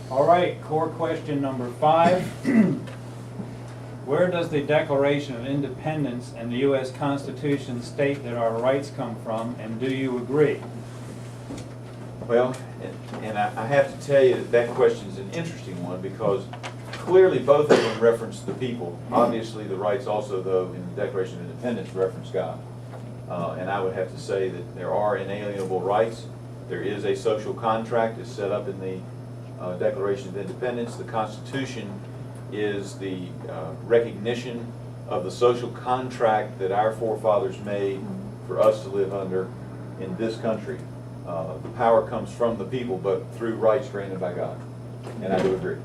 All right, core question number 5. Where does the Declaration of Independence and the U.S. Constitution state that our rights come from, and do you agree? Well, and I have to tell you that question is an interesting one, because clearly both of them reference the people. Obviously the rights also, though, in the Declaration of Independence reference God. And I would have to say that there are inalienable rights. There is a social contract that's set up in the Declaration of Independence. The Constitution is the recognition of the social contract that our forefathers made for us to live under in this country. The power comes from the people, but through rights granted by God. And I do agree.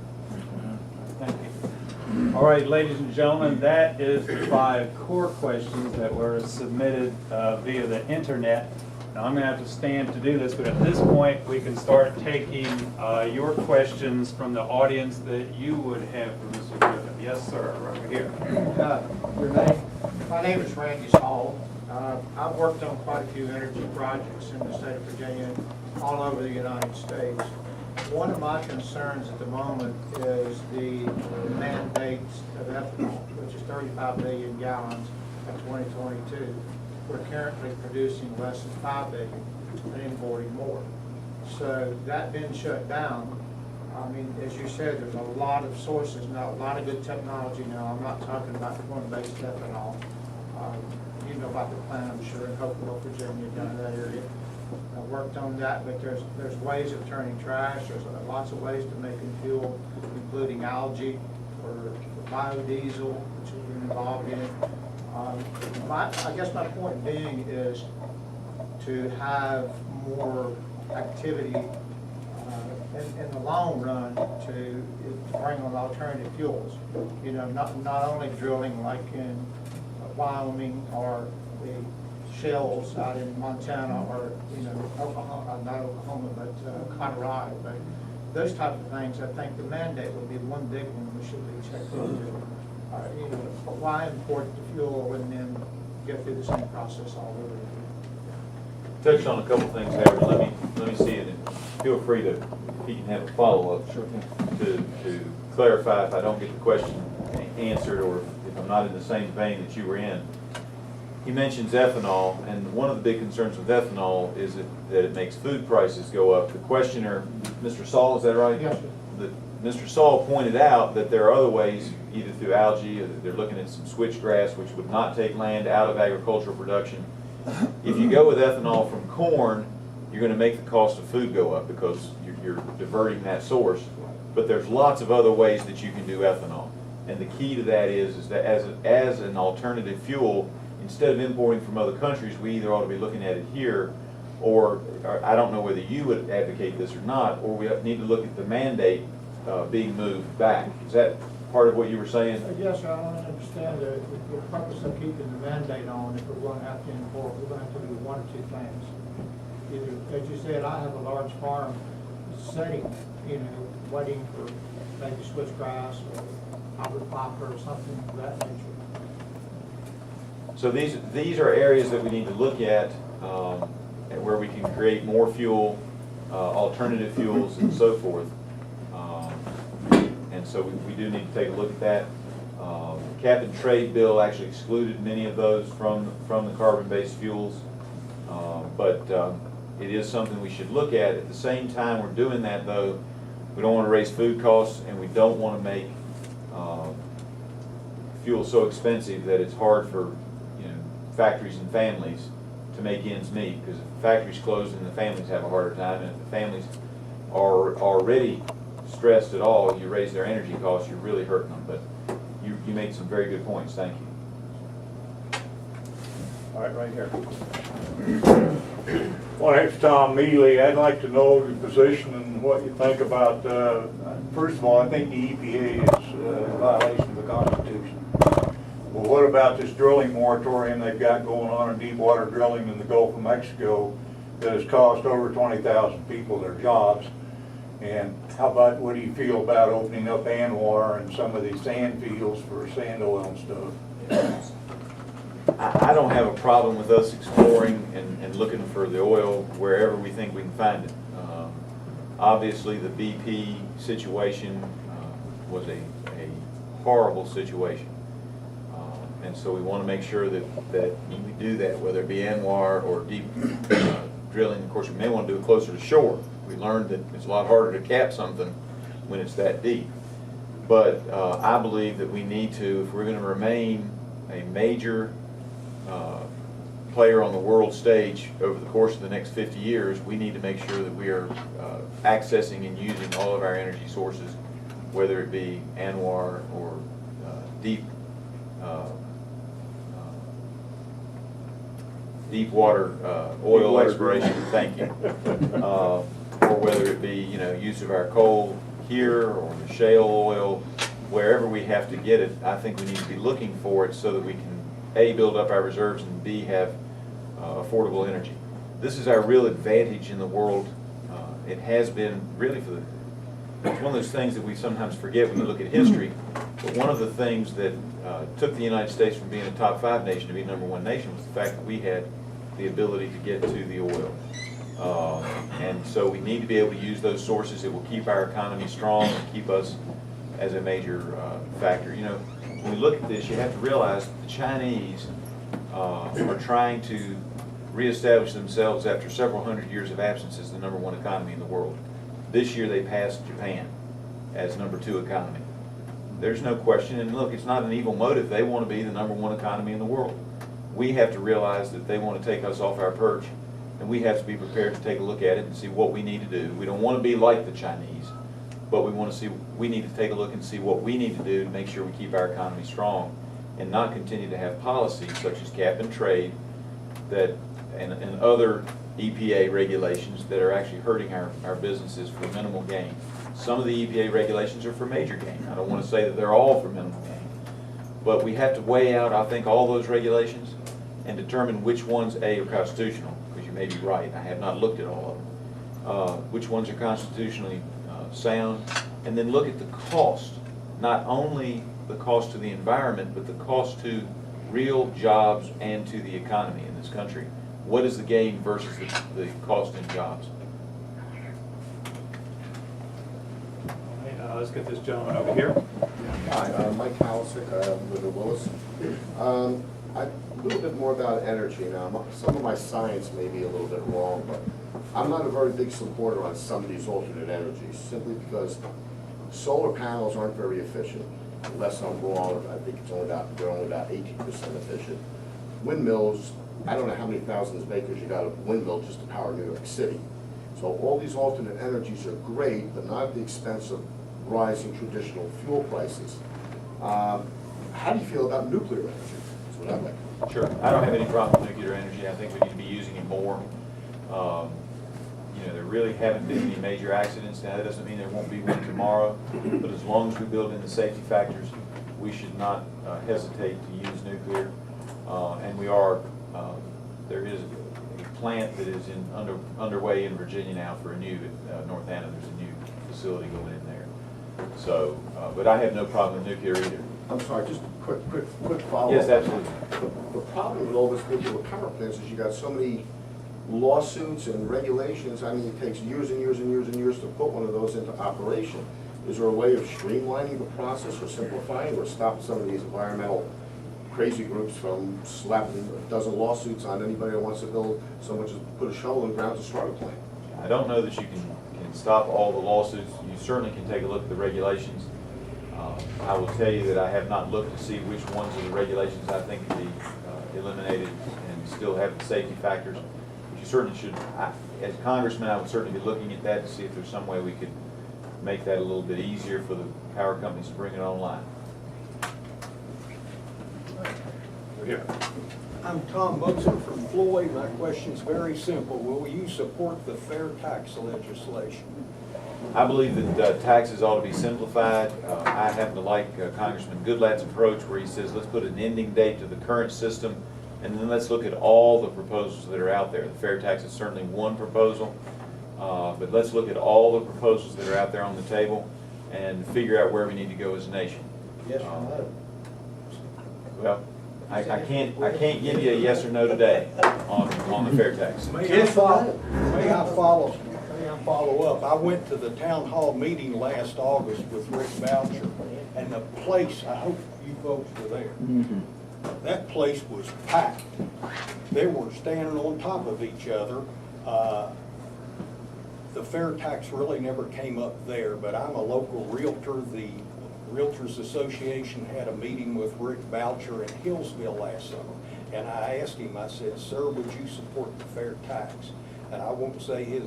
Thank you. All right, ladies and gentlemen, that is the 5 core questions that were submitted via the internet. Now, I'm going to have to stand to do this, but at this point, we can start taking your questions from the audience that you would have for Mr. Griffith. Yes, sir, right here. Your name? My name is Randy Hall. I've worked on quite a few energy projects in the state of Virginia, all over the United States. One of my concerns at the moment is the mandates of ethanol, which is 35 million gallons by 2022. We're currently producing less than 5 billion and importing more. So that being shut down, I mean, as you said, there's a lot of sources now, a lot of good technology now. I'm not talking about corn-based ethanol. You know about the plant, I'm sure, in Hopewell, Virginia, down in that area. I worked on that, but there's ways of turning trash. There's lots of ways to making fuel, including algae or biodiesel, which we've been involved in. I guess my point being is to have more activity in the long run to bring on alternative fuels. You know, not only drilling like in Wyoming or the shales out in Montana or, you know, Oklahoma, not Oklahoma, but Colorado. But those type of things, I think the mandate would be one big one we should be checked into. You know, why import the fuel and then go through the same process all over again? Touched on a couple things there, but let me see it, and feel free to, if you can have a follow-up, to clarify if I don't get the question answered, or if I'm not in the same vein that you were in. He mentions ethanol, and one of the big concerns with ethanol is that it makes food prices go up. The questioner, Mr. Saul, is that right? Yes, sir. Mr. Saul pointed out that there are other ways, either through algae, or they're looking at some switchgrass, which would not take land out of agricultural production. If you go with ethanol from corn, you're going to make the cost of food go up because you're diverting that source. But there's lots of other ways that you can do ethanol. And the key to that is that as an alternative fuel, instead of importing from other countries, we either ought to be looking at it here, or I don't know whether you would advocate this or not, or we need to look at the mandate being moved back. Is that part of what you were saying? Yes, sir. I don't understand the purpose of keeping the mandate on. If we're going to have to import, we're going to have to do one or two things. Either, as you said, I have a large farm setting, you know, waiting for maybe switchgrass or hydroponic or something of that nature. So these are areas that we need to look at where we can create more fuel, alternative fuels, and so forth. And so we do need to take a look at that. The cap and trade bill actually excluded many of those from the carbon-based fuels, but it is something we should look at. At the same time we're doing that, though, we don't want to raise food costs, and we don't want to make fuel so expensive that it's hard for factories and families to make ends meet, because if the factories close and the families have a harder time, and if the families are already stressed at all, you raise their energy costs, you're really hurting them. But you made some very good points. Thank you. All right, right here. My name's Tom Mealy. I'd like to know your position and what you think about, first of all, I think the EPA is a violation of the Constitution. Well, what about this drilling moratorium they've got going on in deep water drilling in the Gulf of Mexico that has cost over 20,000 people their jobs? And how about, what do you feel about opening up Anwar and some of these sand fields for sand oil and stuff? I don't have a problem with us exploring and looking for the oil wherever we think we can find it. Obviously, the BP situation was a horrible situation. And so we want to make sure that we do that, whether it be Anwar or deep drilling. Of course, we may want to do it closer to shore. We learned that it's a lot harder to cap something when it's that deep. But I believe that we need to, if we're going to remain a major player on the world stage over the course of the next 50 years, we need to make sure that we are accessing and using all of our energy sources, whether it be Anwar or deep water oil exploration, thank you, or whether it be, you know, use of our coal here or the shale oil, wherever we have to get it. I think we need to be looking for it so that we can A, build up our reserves, and B, have affordable energy. This is our real advantage in the world. It has been really it's one of those things that we sometimes forget when we look at history, but one of the things that took the United States from being a top 5 nation to be #1 nation was the fact that we had the ability to get to the oil. And so we need to be able to use those sources. It will keep our economy strong and keep us as a major factor. You know, when we look at this, you have to realize that the Chinese are trying to reestablish themselves after several hundred years of absence as the #1 economy in the world. This year they passed Japan as #2 economy. There's no question, and look, it's not an evil motive. They want to be the #1 economy in the world. We have to realize that they want to take us off our perch, and we have to be prepared to take a look at it and see what we need to do. We don't want to be like the Chinese, but we need to take a look and see what we need to do to make sure we keep our economy strong and not continue to have policies such as cap and trade and other EPA regulations that are actually hurting our businesses for minimal gain. Some of the EPA regulations are for major gain. I don't want to say that they're all for minimal gain, but we have to weigh out, I think, all those regulations and determine which ones, A, are constitutional, because you may be right, I have not looked at all of them, which ones are constitutionally sound, and then look at the cost, not only the cost to the environment, but the cost to real jobs and to the economy in this country. What is the gain versus the cost in jobs? Let's get this gentleman over here. Hi, Mike Halisick, I live in Willis. A little bit more about energy now. Some of my science may be a little bit wrong, but I'm not a very big supporter on some of these alternate energies, simply because solar panels aren't very efficient. Unless I'm wrong, I think they're only about 18% efficient. Windmills, I don't know how many thousands of acres you got of windmill just to power New York City. So all these alternate energies are great, but not at the expense of rising traditional fuel prices. How do you feel about nuclear energy? That's what I'd like. Sure. I don't have any problem with nuclear energy. I think we need to be using it more. You know, there really haven't been any major accidents. Now, that doesn't mean there won't be one tomorrow, but as long as we build in the safety factors, we should not hesitate to use nuclear. And we are, there is a plant that is underway in Virginia now for a new, North Anna, there's a new facility going in there. So, but I have no problem with nuclear either. I'm sorry, just a quick follow-up. Yes, absolutely. The problem with all this nuclear power plants is you got so many lawsuits and regulations. I mean, it takes years and years and years and years to put one of those into operation. Is there a way of streamlining the process or simplifying or stopping some of these environmental crazy groups from slapping a dozen lawsuits on anybody that wants to build, so much as put a shovel in the ground to start a plant? I don't know that you can stop all the lawsuits. You certainly can take a look at the regulations. I will tell you that I have not looked to see which ones of the regulations I think can be eliminated and still have the safety factors. But you certainly should, as a congressman, I would certainly be looking at that to see if there's some way we could make that a little bit easier for the power companies to bring it online. Here. I'm Tom Buxton from Floyd. My question's very simple. Will you support the fair tax legislation? I believe that taxes ought to be simplified. I happen to like Congressman Goodlatte's approach where he says, let's put an ending date to the current system, and then let's look at all the proposals that are out there. The fair tax is certainly one proposal, but let's look at all the proposals that are out there on the table and figure out where we need to go as a nation. Yes or no? Well, I can't give you a yes or no today on the fair tax. May I follow follow up. I went to the town hall meeting last August with Rick Boucher, and the place, I hope you folks were there. That place was packed. They were standing on top of each other. The fair tax really never came up there, but I'm a local realtor. The Realtors Association had a meeting with Rick Boucher in Hillsville last summer, and I asked him, I said, sir, would you support the fair tax? And I won't say it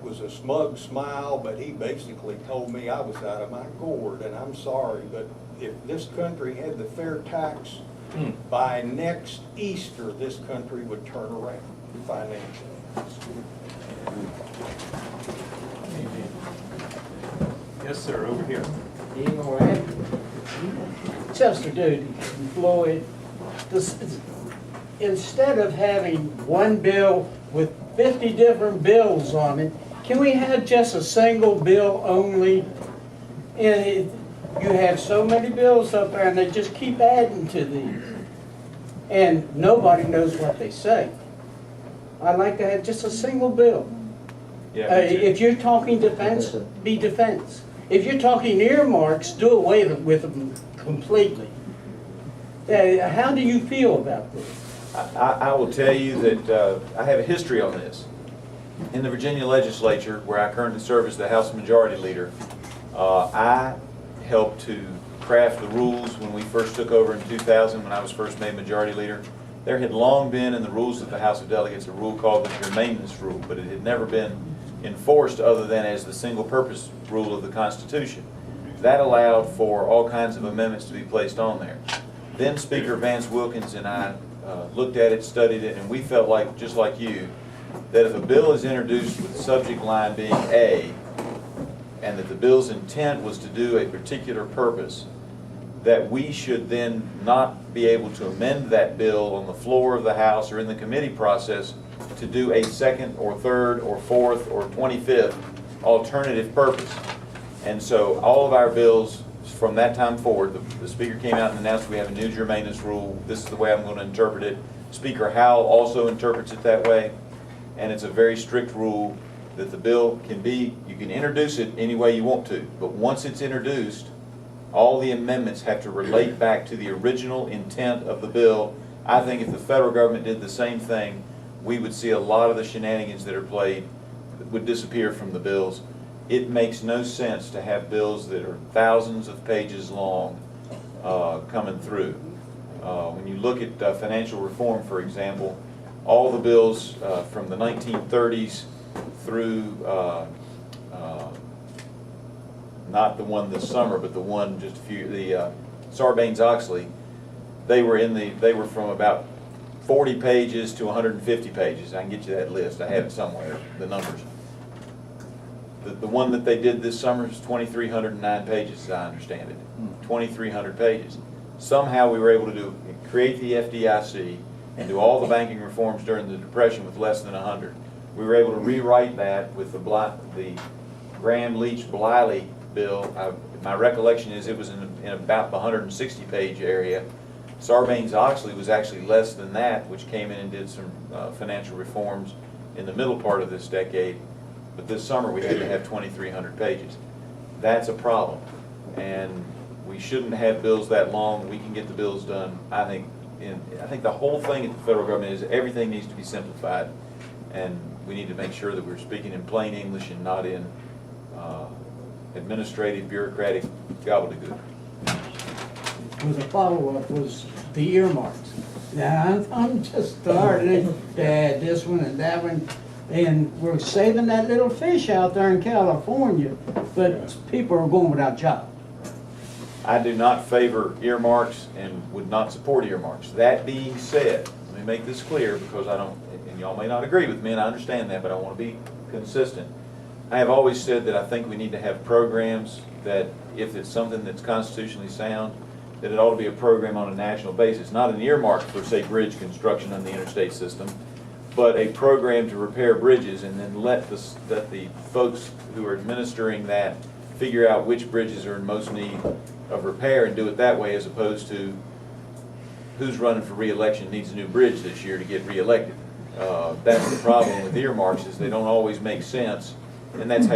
was a smug smile, but he basically told me I was out of my gourd, and I'm sorry, but if this country had the fair tax, by next Easter, this country would turn around financially. Yes, sir, over here. Chester Duty, Floyd, instead of having one bill with 50 different bills on it, can we have just a single bill only? And you have so many bills up there and they just keep adding to these. And nobody knows what they say. I'd like to have just a single bill. Yeah, me too. If you're talking defense, be defense. If you're talking earmarks, do away with them completely. How do you feel about this? I will tell you that I have a history on this. In the Virginia legislature, where I currently serve as the House Majority Leader, I helped to craft the rules when we first took over in 2000, when I was first made Majority Leader. There had long been in the rules of the House of Delegates a rule called the germaneness rule, but it had never been enforced other than as the single purpose rule of the Constitution. That allowed for all kinds of amendments to be placed on there. Then Speaker Vance Wilkins and I looked at it, studied it, and we felt like, just like you, that if a bill is introduced with the subject line being A, and that the bill's intent was to do a particular purpose, that we should then not be able to amend that bill on the floor of the House or in the committee process to do a second or third or fourth or 25th alternative purpose. And so all of our bills from that time forward, the Speaker came out and announced we have a new germaneness rule. This is the way I'm going to interpret it. Speaker Howell also interprets it that way. And it's a very strict rule that the bill can be, you can introduce it any way you want to, but once it's introduced, all the amendments have to relate back to the original intent of the bill. I think if the federal government did the same thing, we would see a lot of the shenanigans that are played would disappear from the bills. It makes no sense to have bills that are thousands of pages long coming through. When you look at financial reform, for example, all the bills from the 1930s through, not the one this summer, but the one just a few, the Sarbanes-Oxley, they were from about 40 pages to 150 pages. I can get you that list. I have it somewhere, the numbers. The one that they did this summer is 2,309 pages, as I understand it. 2,300 pages. Somehow we were able to create the FDIC and do all the banking reforms during the Depression with less than 100. We were able to rewrite that with the Graham-Leach-Bliley bill. My recollection is it was in about the 160-page area. Sarbanes-Oxley was actually less than that, which came in and did some financial reforms in the middle part of this decade. But this summer we had to have 2,300 pages. That's a problem. And we shouldn't have bills that long. We can get the bills done. I think the whole thing at the federal government is everything needs to be simplified. And we need to make sure that we're speaking in plain English and not in administrative, bureaucratic gobbledygook. With a follow-up was the earmarks. Now, I'm just starting to add this one and that one, and we're saving that little fish out there in California, but people are going without jobs. I do not favor earmarks and would not support earmarks. That being said, let me make this clear because I don't, and y'all may not agree with me, and I understand that, but I want to be consistent. I have always said that I think we need to have programs that, if it's something that's constitutionally sound, that it ought to be a program on a national basis, not an earmark for, say, bridge construction on the interstate system, but a program to repair bridges and then let the folks who are administering that figure out which bridges are in most need of repair and do it that way, as opposed to who's running for re-election needs a new bridge this year to get re-elected. That's the problem with earmarks, is they don't always make sense, and that's how you